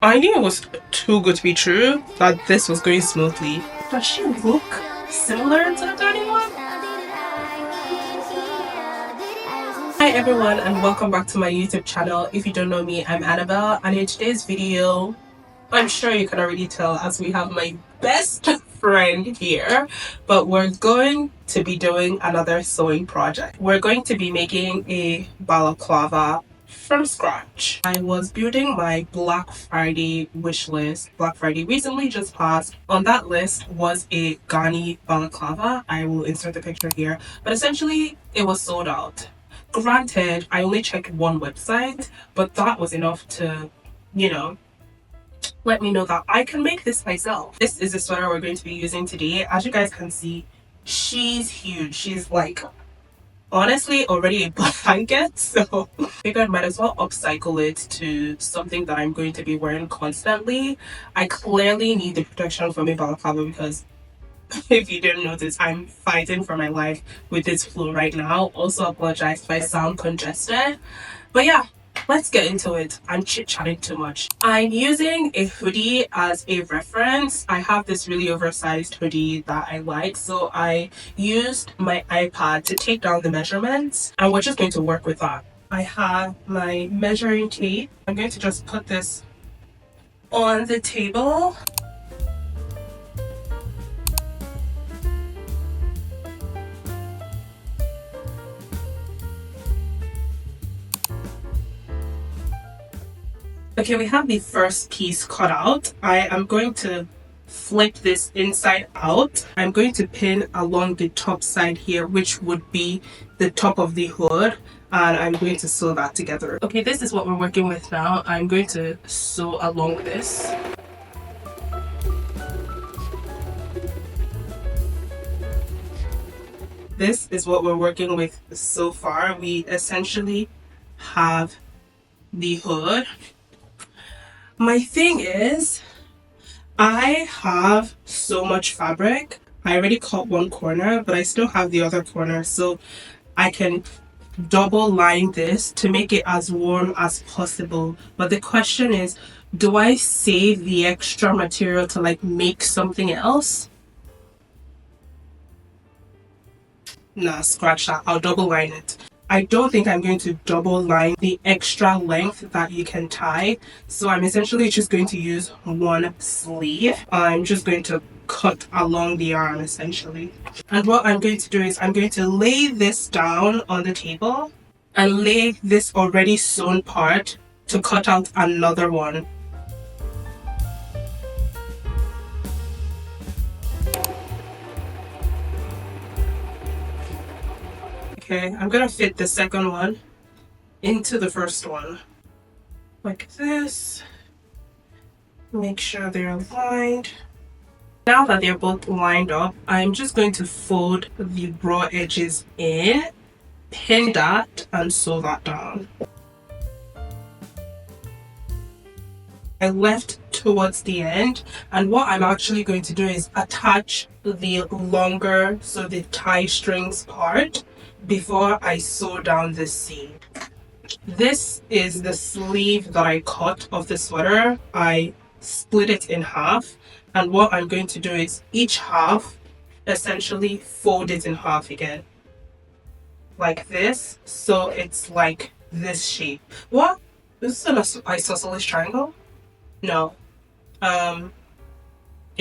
I knew it was too good to be true that this was going smoothly. Does she look similar to the dirty one? Hi everyone and welcome back to my YouTube channel. If you don't know me, I'm Annabelle, and in today's video, I'm sure you can already tell as we have my best friend here, but we're going to be doing another sewing project. We're going to be making a balaclava from scratch. I was building my Black Friday wish list. Black Friday recently just passed. On that list was a Ghani balaclava. I will insert the picture here, but essentially it was sold out. Granted, I only checked one website, but that was enough to, let me know that I can make this myself. This is the sweater we're going to be using today. As you guys can see, she's huge. She's like honestly already a blanket, so I figured I might as well upcycle it to something that I'm going to be wearing constantly. I clearly need the protection from a balaclava because if you didn't notice, I'm fighting for my life with this flu right now. Also apologize if I sound congested, but yeah, let's get into it. I'm chit-chatting too much. I'm using a hoodie as a reference. I have this really oversized hoodie that I like, so I used my iPad to take down the measurements, and we're just going to work with that. I have my measuring tape. I'm going to just put this on the table. Okay, we have the first piece cut out. I am going to flip this inside out. I'm going to pin along the top side here, which would be the top of the hood, and I'm going to sew that together. Okay, this is what we're working with now. I'm going to sew along this. This is what we're working with so far. We essentially have the hood. My thing is, I have so much fabric. I already cut one corner, but I still have the other corner, so I can double line this to make it as warm as possible. But the question is, do I save the extra material to like make something else? Nah, scratch that. I'll double line it. I don't think I'm going to double line the extra length that you can tie. So I'm essentially just going to use one sleeve. I'm just going to cut along the arm essentially. And what I'm going to do is I'm going to lay this down on the table and lay this already sewn part to cut out another one. Okay, I'm gonna fit the second one into the first one like this. Make sure they're aligned. Now that they're both lined up, I'm just going to fold the raw edges in, pin that, and sew that down. I left towards the end, and what I'm actually going to do is attach the longer, so the tie strings part, before I sew down the seam. This is the sleeve that I cut of the sweater. I split it in half, and what I'm going to do is each half essentially fold it in half again like this, so it's like this shape. What? This is an isosceles triangle? No.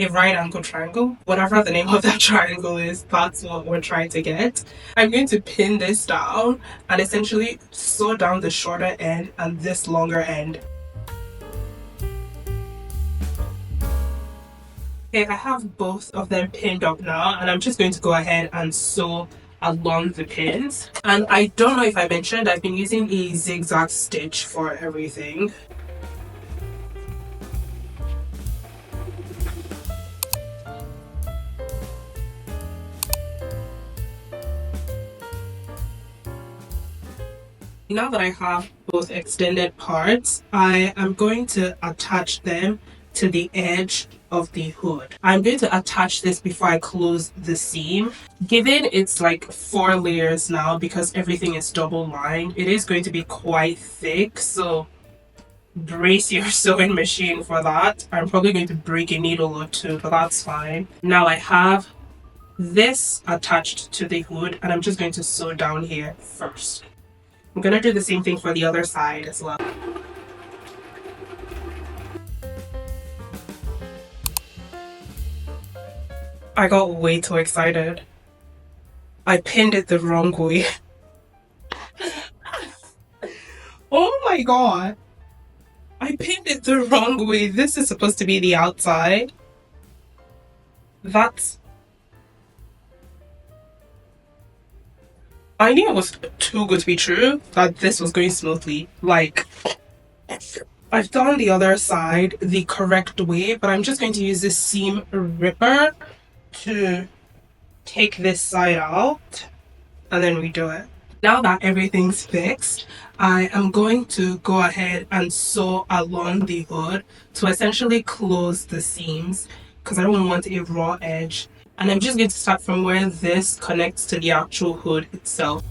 A right angle triangle, whatever the name of that triangle is, that's what we're trying to get. I'm going to pin this down and essentially sew down the shorter end and this longer end. Okay, I have both of them pinned up now, and I'm just going to go ahead and sew along the pins. And I don't know if I mentioned, I've been using a zigzag stitch for everything. Now that I have both extended parts, I am going to attach them to the edge of the hood. I'm going to attach this before I close the seam. Given it's like 4 layers now, because everything is double lined, it is going to be quite thick, so brace your sewing machine for that. I'm probably going to break a needle or two, but that's fine. Now I have this attached to the hood, and I'm just going to sew down here first. I'm gonna do the same thing for the other side as well. I got way too excited. I pinned it the wrong way. Oh my god. I pinned it the wrong way. This is supposed to be the outside. That's... I knew it was too good to be true that this was going smoothly. Like, I've done the other side the correct way, but I'm just going to use this seam ripper to take this side out and then redo it. Now that everything's fixed, I am going to go ahead and sew along the hood to essentially close the seams because I don't want a raw edge. And I'm just going to start from where this connects to the actual hood itself.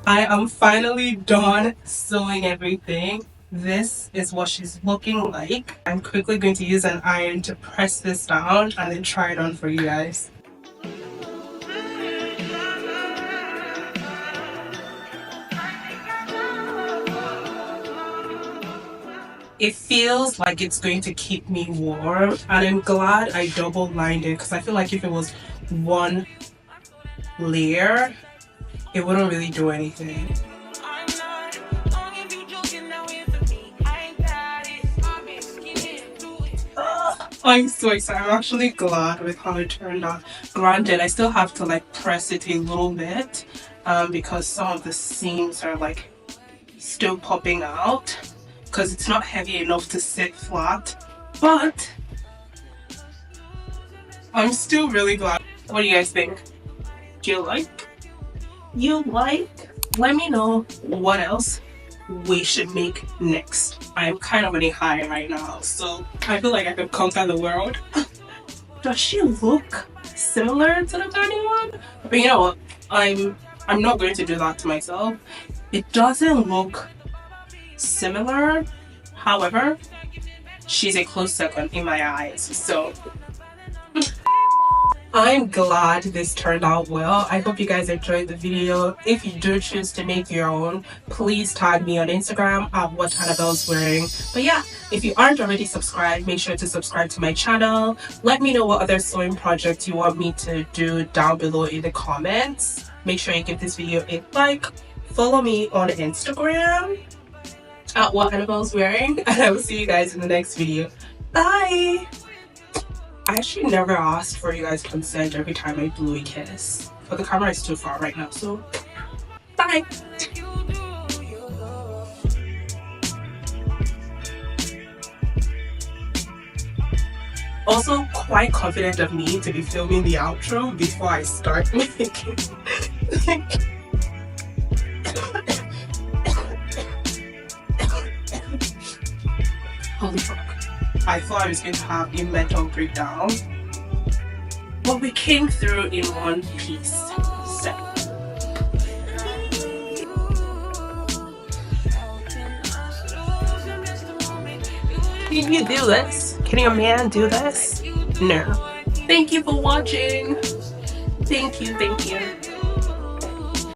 I am finally done sewing everything. This is what she's looking like. I'm quickly going to use an iron to press this down and then try it on for you guys. It feels like it's going to keep me warm, and I'm glad I double lined it because I feel like if it was one layer, it wouldn't really do anything. I'm so excited. I'm actually glad with how it turned out. Granted, I still have to like press it a little bit because some of the seams are like still popping out because it's not heavy enough to sit flat, but I'm still really glad. What do you guys think? Do you like? You like? Let me know what else we should make next. I'm kind of on a high right now, so I feel like I could conquer the world. Does she look similar to the tiny one? But you know what? I'm not going to do that to myself. It doesn't look similar. However, she's a close second in my eyes, so I'm glad this turned out well. I hope you guys enjoyed the video. If you do choose to make your own, please tag me on Instagram at what Annabelle's wearing. But yeah, if you aren't already subscribed, make sure to subscribe to my channel. Let me know what other sewing projects you want me to do down below in the comments. Make sure you give this video a like. Follow me on Instagram at what Annabelle's wearing, and I will see you guys in the next video. Bye! I actually never asked for you guys' consent every time I blew a kiss. But the camera is too far right now, so bye! Also, quite confident of me to be filming the outro before I start making. Holy fuck. I thought I was going to have a mental breakdown, but we came through in one piece. So. Can you do this? Can your man do this? No. Thank you for watching. Thank you, thank you.